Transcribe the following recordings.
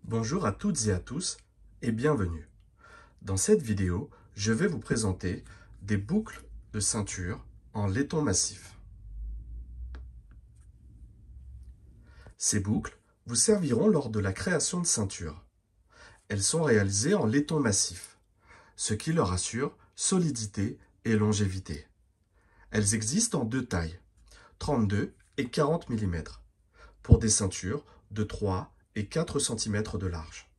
Bonjour à toutes et à tous et bienvenue. Dans cette vidéo, je vais vous présenter des boucles de ceinture en laiton massif. Ces boucles vous serviront lors de la création de ceintures. Elles sont réalisées en laiton massif, ce qui leur assure solidité et longévité. Elles existent en deux tailles, 32 et 40 mm, pour des ceintures de 3 et 4 cm de large.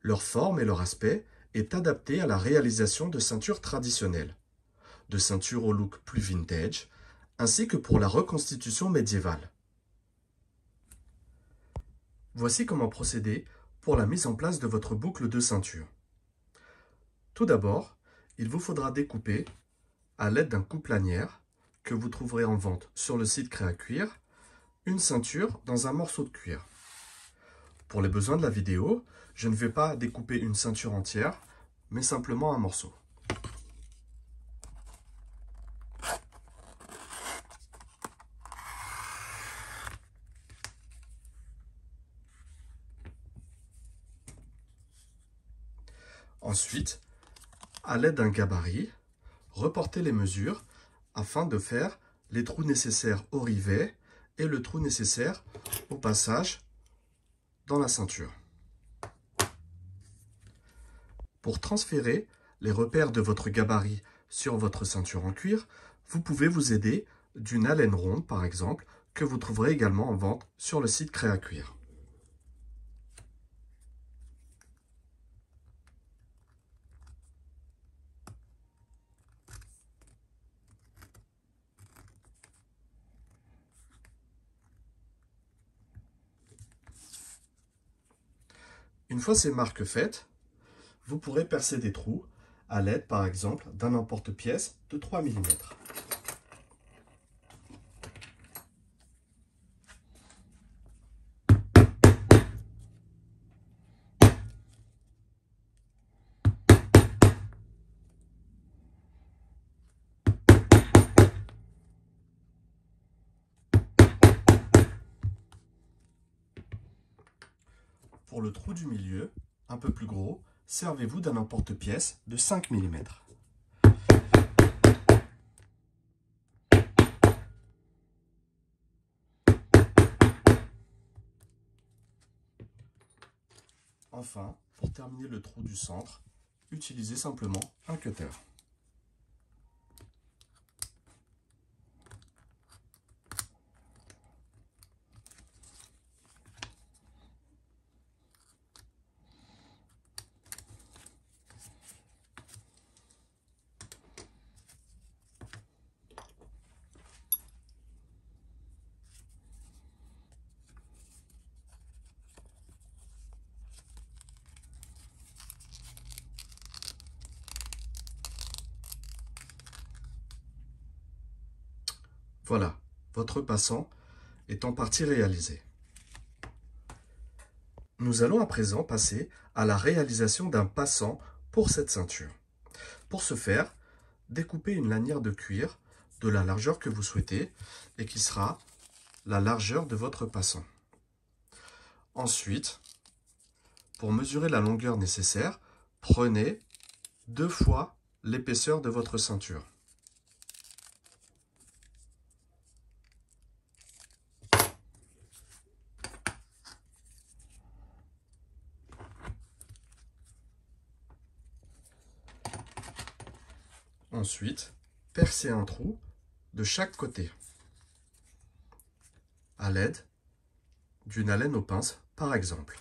Leur forme et leur aspect est adapté à la réalisation de ceintures traditionnelles, de ceintures au look plus vintage, ainsi que pour la reconstitution médiévale. Voici comment procéder pour la mise en place de votre boucle de ceinture. Tout d'abord, il vous faudra découper, à l'aide d'un coupe-lanière, que vous trouverez en vente sur le site Créacuir, une ceinture dans un morceau de cuir. Pour les besoins de la vidéo, je ne vais pas découper une ceinture entière, mais simplement un morceau. Ensuite, à l'aide d'un gabarit, reportez les mesures afin de faire les trous nécessaires au rivet et le trou nécessaire au passage dans la ceinture. Pour transférer les repères de votre gabarit sur votre ceinture en cuir, vous pouvez vous aider d'une alène ronde par exemple, que vous trouverez également en vente sur le site Créacuir. Une fois ces marques faites, vous pourrez percer des trous à l'aide par exemple d'un emporte-pièce de 3 mm. Pour le trou du milieu, un peu plus gros, servez-vous d'un emporte-pièce de 5 mm. Enfin, pour terminer le trou du centre, utilisez simplement un cutter. Voilà, votre passant est en partie réalisé. Nous allons à présent passer à la réalisation d'un passant pour cette ceinture. Pour ce faire, découpez une lanière de cuir de la largeur que vous souhaitez et qui sera la largeur de votre passant. Ensuite, pour mesurer la longueur nécessaire, prenez 2 fois l'épaisseur de votre ceinture. Ensuite, percez un trou de chaque côté à l'aide d'une alène aux pinces par exemple.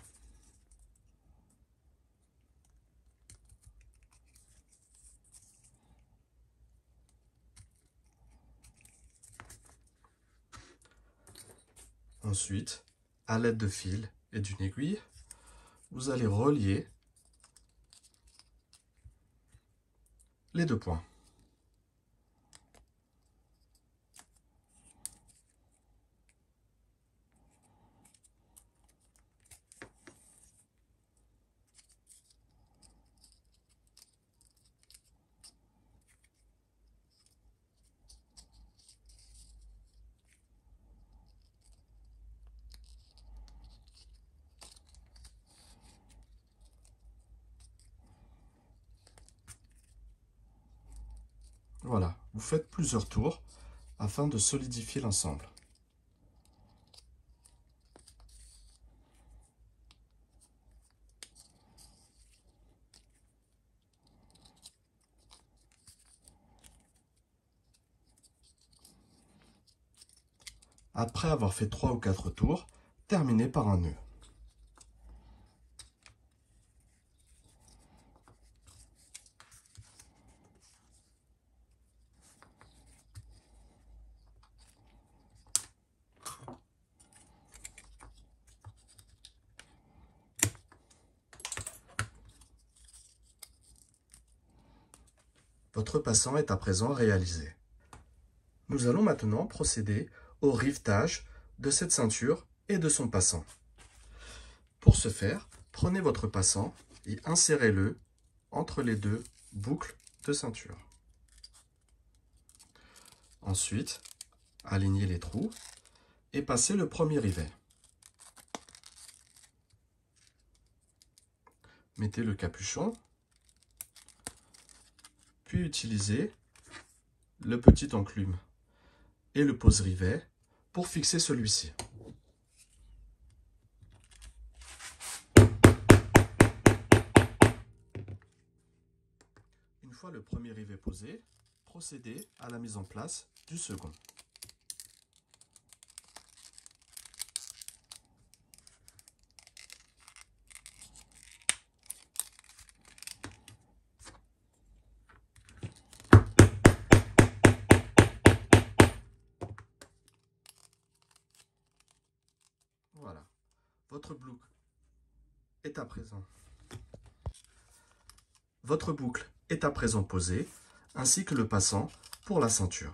Ensuite, à l'aide de fil et d'une aiguille, vous allez relier les 2 points. Voilà, vous faites plusieurs tours afin de solidifier l'ensemble. Après avoir fait 3 ou 4 tours, terminez par un nœud. Votre passant est à présent réalisé. Nous allons maintenant procéder au rivetage de cette ceinture et de son passant. Pour ce faire, prenez votre passant et insérez-le entre les deux boucles de ceinture. Ensuite, alignez les trous et passez le premier rivet. Mettez le capuchon, puis utilisez le petit enclume et le pose-rivet pour fixer celui-ci. Une fois le premier rivet posé, procédez à la mise en place du second. Voilà, votre boucle est à présent. Votre boucle est à présent posée, ainsi que le passant pour la ceinture.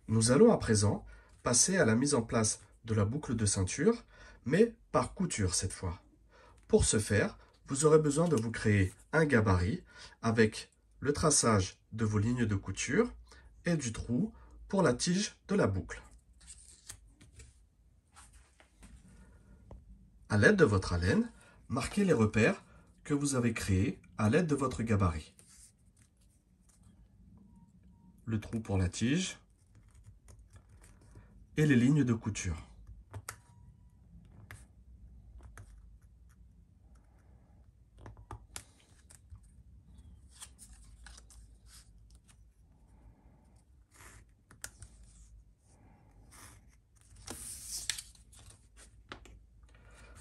Nous allons à présent passer à la mise en place de la boucle de ceinture, mais par couture cette fois. Pour ce faire, vous aurez besoin de vous créer un gabarit avec le traçage de vos lignes de couture et du trou pour la tige de la boucle. À l'aide de votre alène, marquez les repères que vous avez créés à l'aide de votre gabarit. Le trou pour la tige et les lignes de couture.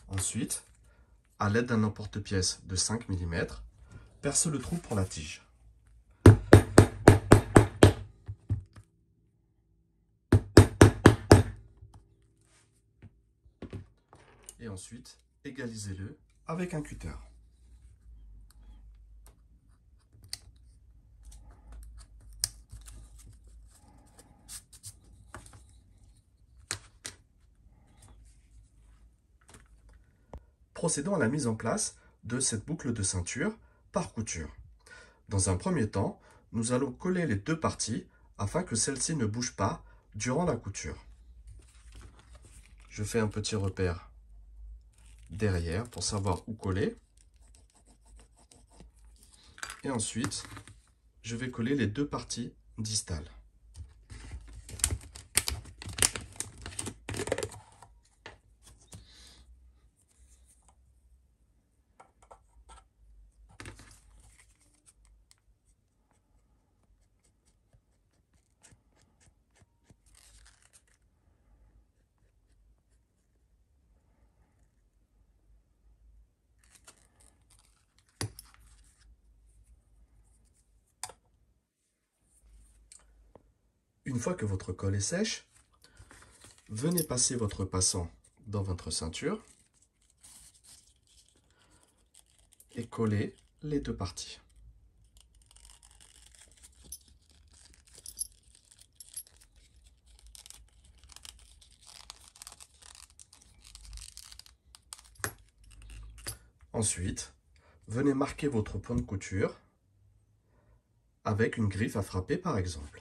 Ensuite, à l'aide d'un emporte-pièce de 5 mm, percez le trou pour la tige. Et ensuite, égalisez-le avec un cutter. Procédons à la mise en place de cette boucle de ceinture par couture. Dans un premier temps, nous allons coller les deux parties afin que celle-ci ne bouge pas durant la couture. Je fais un petit repère derrière pour savoir où coller. Et ensuite, je vais coller les deux parties distales. Une fois que votre colle est sèche, venez passer votre passant dans votre ceinture et coller les deux parties. Ensuite, venez marquer votre point de couture avec une griffe à frapper par exemple.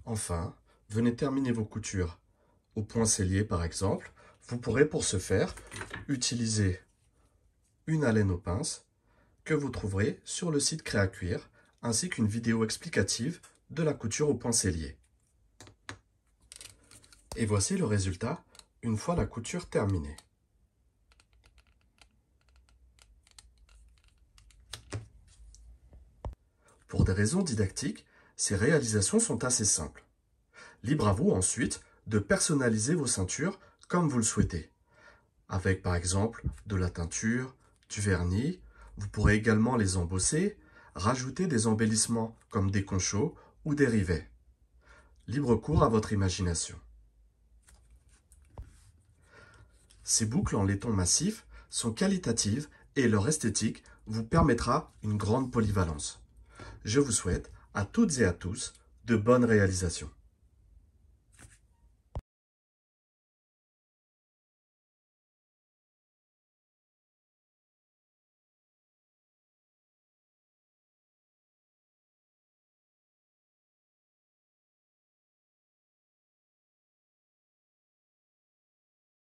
Enfin, venez terminer vos coutures au point sellier par exemple. Vous pourrez pour ce faire utiliser une alène aux pinces que vous trouverez sur le site Créacuir, ainsi qu'une vidéo explicative de la couture au point sellier. Et voici le résultat une fois la couture terminée. Pour des raisons didactiques, ces réalisations sont assez simples. Libre à vous ensuite de personnaliser vos ceintures comme vous le souhaitez, avec par exemple de la teinture, du vernis. Vous pourrez également les embosser, rajouter des embellissements comme des conchos ou des rivets. Libre cours à votre imagination. Ces boucles en laiton massif sont qualitatives et leur esthétique vous permettra une grande polyvalence. Je vous souhaite à toutes et à tous de bonnes réalisations.